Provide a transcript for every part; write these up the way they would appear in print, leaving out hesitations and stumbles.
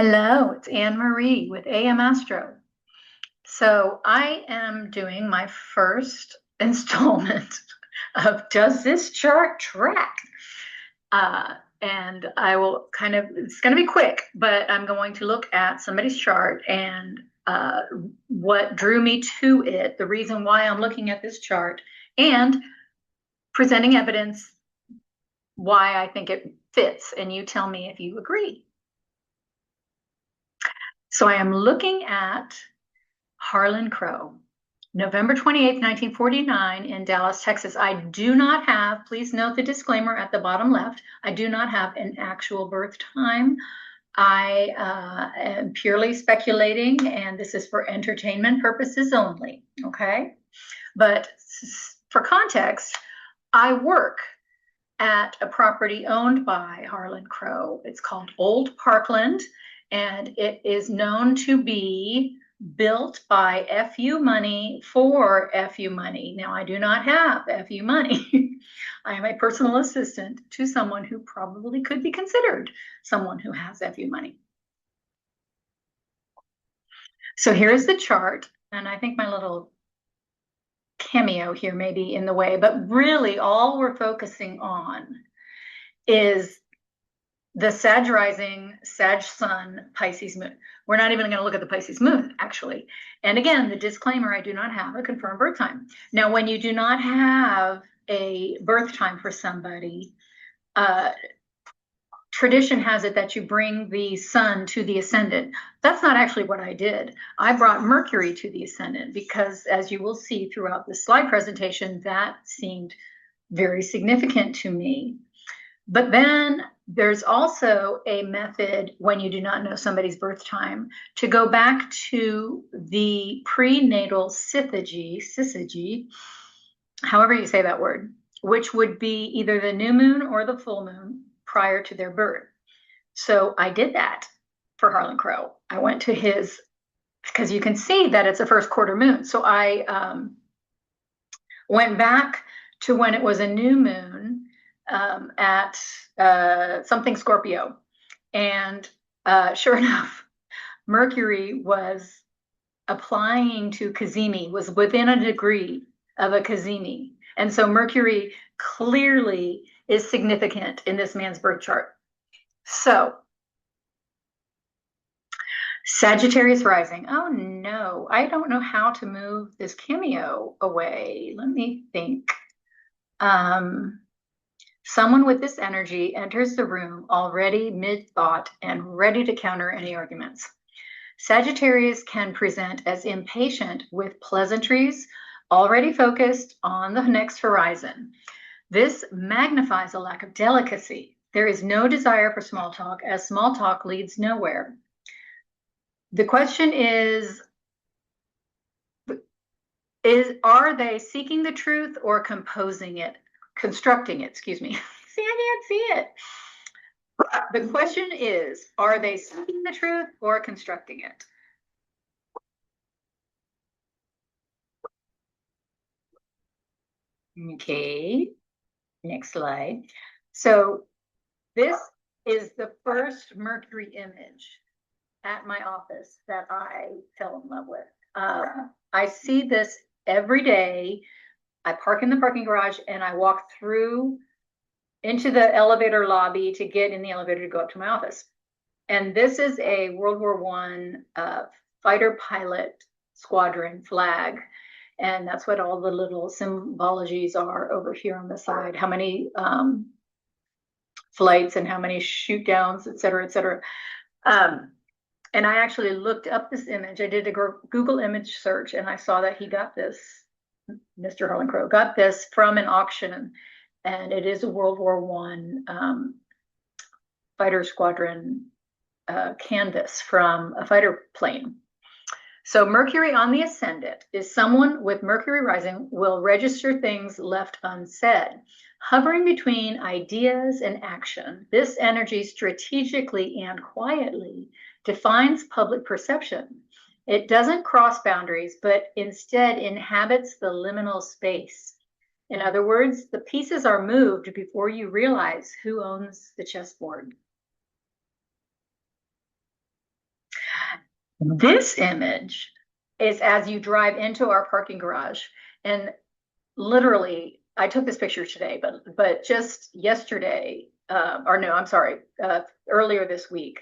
Hello, it's Anne Marie with AM Astro. So I am doing my first installment of Does This Chart Track? And I will it's going to be quick, but I'm going to look at somebody's chart and what drew me to it, the reason why I'm looking at this chart, and presenting evidence why I think it fits. And you tell me if you agree. So I am looking at Harlan Crow, November 28th, 1949 in Dallas, Texas. I do not have, please note the disclaimer at the bottom left, I do not have an actual birth time. I am purely speculating, and this is for entertainment purposes only, okay? But for context, I work at a property owned by Harlan Crow. It's called Old Parkland, and it is known to be built by FU money for FU money. Now, I do not have FU money. I am a personal assistant to someone who probably could be considered someone who has FU money. So here's the chart, and I think my little cameo here may be in the way, but really all we're focusing on is the Sag rising, Sag sun, Pisces moon. We're not even going to look at the Pisces moon, actually. And again, the disclaimer, I do not have a confirmed birth time. Now, when you do not have a birth time for somebody, tradition has it that you bring the sun to the ascendant. That's not actually what I did. I brought Mercury to the ascendant because, as you will see throughout the slide presentation, that seemed very significant to me. But then there's also a method when you do not know somebody's birth time to go back to the prenatal syzygy, however you say that word, which would be either the new moon or the full moon prior to their birth. So I did that for Harlan Crow. I went to his, because you can see that it's a first quarter moon. So I went back to when it was a new moon at something Scorpio. And sure enough, Mercury was applying to Cazimi, was within a degree of a Cazimi. And so Mercury clearly is significant in this man's birth chart. So Sagittarius rising. Oh no, I don't know how to move this cameo away. Let me think. Someone with this energy enters the room already mid-thought and ready to counter any arguments. Sagittarius can present as impatient with pleasantries, already focused on the next horizon. This magnifies a lack of delicacy. There is no desire for small talk, as small talk leads nowhere. The question is, are they seeking the truth or constructing it, excuse me. See, I can't see it. The question is, are they seeking the truth or constructing it? Okay, next slide. So this is the first Mercury image at my office that I fell in love with. I see this every day. I park in the parking garage and I walk through into the elevator lobby to get in the elevator to go up to my office. And this is a World War I fighter pilot squadron flag. And that's what all the little symbologies are over here on the side. How many flights and how many shoot downs, et cetera, et cetera. And I actually looked up this image. I did a Google image search and I saw that he got this, Mr. Harlan Crow got this from an auction. And it is a World War I fighter squadron canvas from a fighter plane. So Mercury on the ascendant is someone with Mercury rising will register things left unsaid. Hovering between ideas and action, this energy strategically and quietly defines public perception. It doesn't cross boundaries, but instead inhabits the liminal space. In other words, the pieces are moved before you realize who owns the chessboard. This image is as you drive into our parking garage. And literally, I took this picture today, but just yesterday, or no, I'm sorry, earlier this week,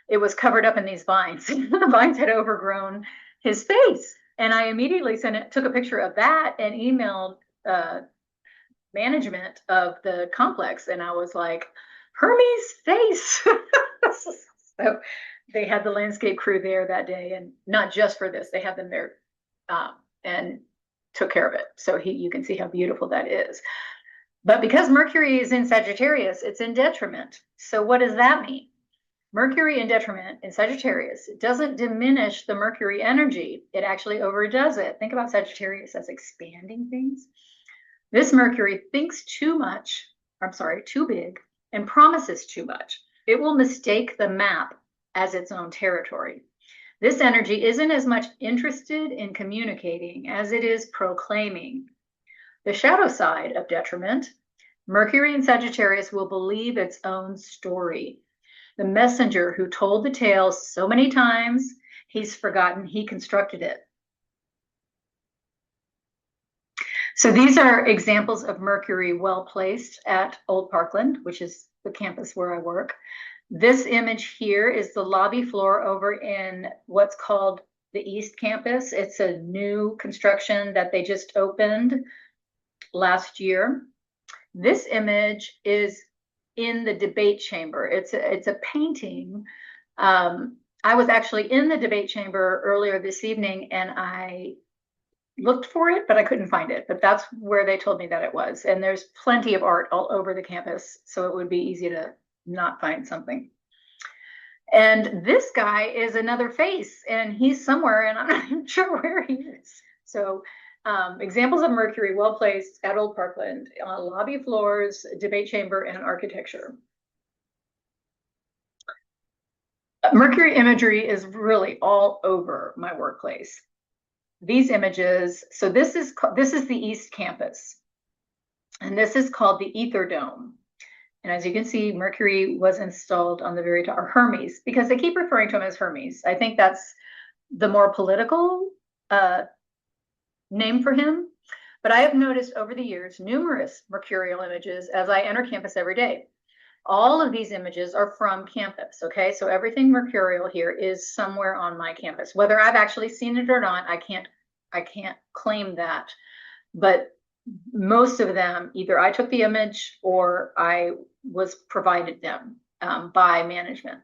it was covered up in these vines. The vines had overgrown his face. And I immediately took a picture of that and emailed management of the complex. And I was like, Hermes face. So they had the landscape crew there that day, and not just for this, they had them there and took care of it. So you can see how beautiful that is. But because Mercury is in Sagittarius, it's in detriment. So what does that mean? Mercury in detriment in Sagittarius doesn't diminish the Mercury energy. It actually overdoes it. Think about Sagittarius as expanding things. This Mercury thinks too much, I'm sorry, too big, and promises too much. It will mistake the map as its own territory. This energy isn't as much interested in communicating as it is proclaiming. The shadow side of detriment, Mercury in Sagittarius will believe its own story. The messenger who told the tale so many times, he's forgotten he constructed it. So these are examples of Mercury well placed at Old Parkland, which is the campus where I work. This image here is the lobby floor over in what's called the East Campus. It's a new construction that they just opened last year. This image is in the debate chamber. It's a painting. I was actually in the debate chamber earlier this evening, and I looked for it, but I couldn't find it. But that's where they told me that it was. And there's plenty of art all over the campus, so it would be easy to not find something. And this guy is another face, and he's somewhere, and I'm not even sure where he is. So examples of Mercury well placed at Old Parkland, lobby floors, debate chamber, and architecture. Mercury imagery is really all over my workplace. These images, so this is the East Campus, and this is called the Ether Dome. And as you can see, Mercury was installed on the very top, or Hermes, because they keep referring to him as Hermes. I think that's the more political name for him. But I have noticed over the years numerous mercurial images as I enter campus every day. All of these images are from campus, okay? So everything mercurial here is somewhere on my campus. Whether I've actually seen it or not, I can't claim that. But most of them, either I took the image or I was provided them by management.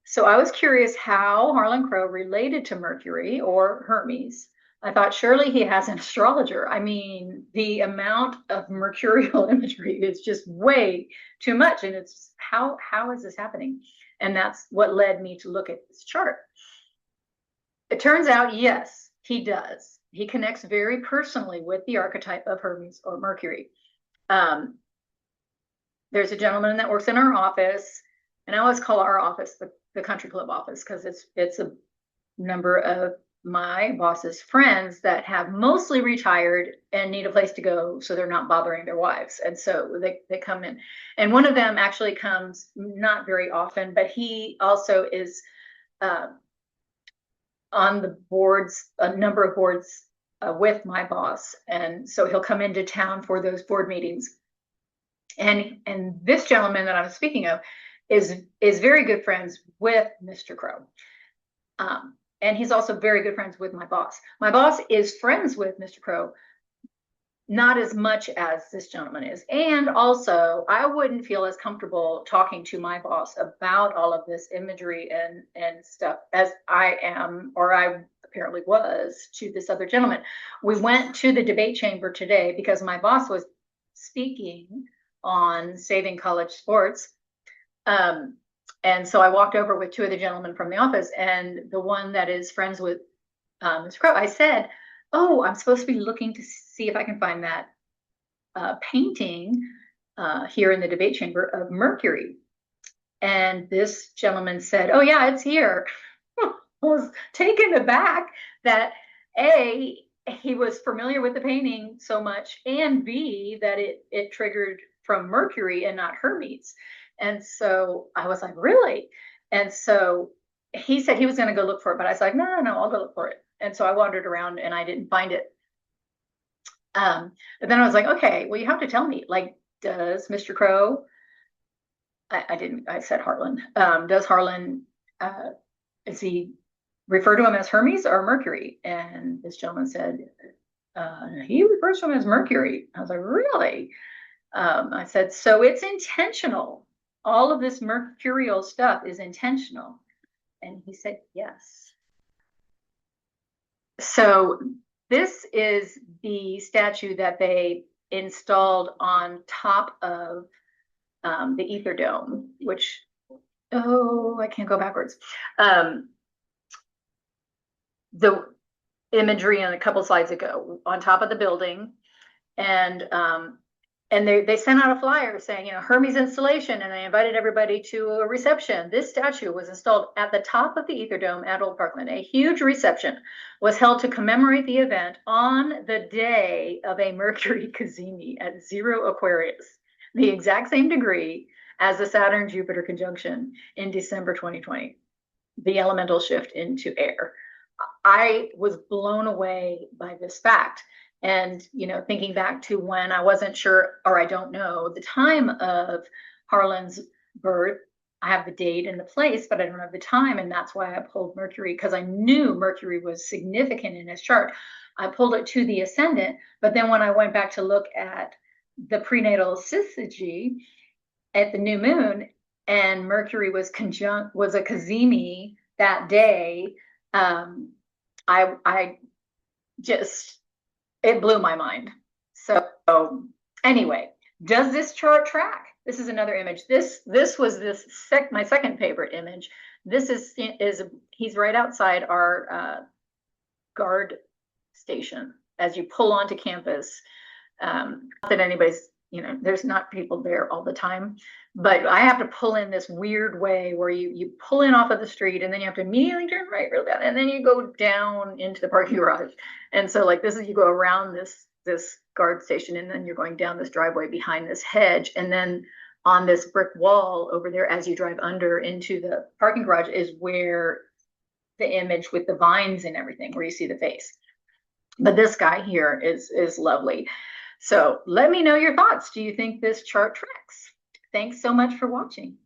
So I was curious how Harlan Crow related to Mercury or Hermes. I thought surely he has an astrologer. I mean, the amount of mercurial imagery is just way too much. And it's how is this happening? And that's what led me to look at this chart. It turns out, yes, he does. He connects very personally with the archetype of Hermes or Mercury. There's a gentleman that works in our office, and I always call our office the country club office because it's a number of my boss's friends that have mostly retired and need a place to go so they're not bothering their wives. And so they come in. And one of them actually comes not very often, but he also is on the boards, a number of boards with my boss. And so he'll come into town for those board meetings. And this gentleman that I'm speaking of is very good friends with Mr. Crow. And he's also very good friends with my boss. My boss is friends with Mr. Crow, not as much as this gentleman is. And also, I wouldn't feel as comfortable talking to my boss about all of this imagery and stuff as I am, or I apparently was, to this other gentleman. We went to the debate chamber today because my boss was speaking on saving college sports. And so I walked over with two of the gentlemen from the office, and the one that is friends with Ms. Crow, I said, oh, I'm supposed to be looking to see if I can find that painting here in the debate chamber of Mercury. And this gentleman said, oh, yeah, it's here. I was taken aback that A, he was familiar with the painting so much, and B, that it triggered from Mercury and not Hermes. And so I was like, really? And so he said he was going to go look for it, but I was like, no, I'll go look for it. And so I wandered around and I didn't find it. But then I was like, okay, well, you have to tell me, like, does Mr. Crow, I didn't, I said Harlan, does Harlan, uh, is he refer to him as Hermes or Mercury? And this gentleman said, he refers to him as Mercury. I was like, really? I said, so it's intentional. All of this mercurial stuff is intentional. And he said, yes. So this is the statue that they installed on top of the Ether Dome, which, oh, I can't go backwards. The imagery on a couple slides ago on top of the building, and they sent out a flyer saying, Hermes installation, and they invited everybody to a reception. This statue was installed at the top of the Ether Dome at Old Parkland. A huge reception was held to commemorate the event on the day of a Mercury cazimi at 0 Aquarius, the exact same degree as the Saturn-Jupiter conjunction in December 2020, the elemental shift into air. I was blown away by this fact. And, thinking back to when I wasn't sure, or I don't know, the time of Harlan's birth, I have the date and the place, but I don't have the time. And that's why I pulled Mercury, because I knew Mercury was significant in his chart. I pulled it to the ascendant. But then when I went back to look at the prenatal syzygy at the new moon, and Mercury was a cazimi that day, I just, it blew my mind. So anyway, does this chart track? This is another image. This was my second favorite image. This is he's right outside our guard station as you pull onto campus. Not that anybody's, there's not people there all the time, but I have to pull in this weird way where you pull in off of the street and then you have to immediately turn right real fast and then you go down into the parking garage. And so like you go around this guard station and then you're going down this driveway behind this hedge, and then on this brick wall over there as you drive under into the parking garage is where the image with the vines and everything, where you see the face. But this guy here is lovely. So let me know your thoughts. Do you think this chart tracks? Thanks so much for watching.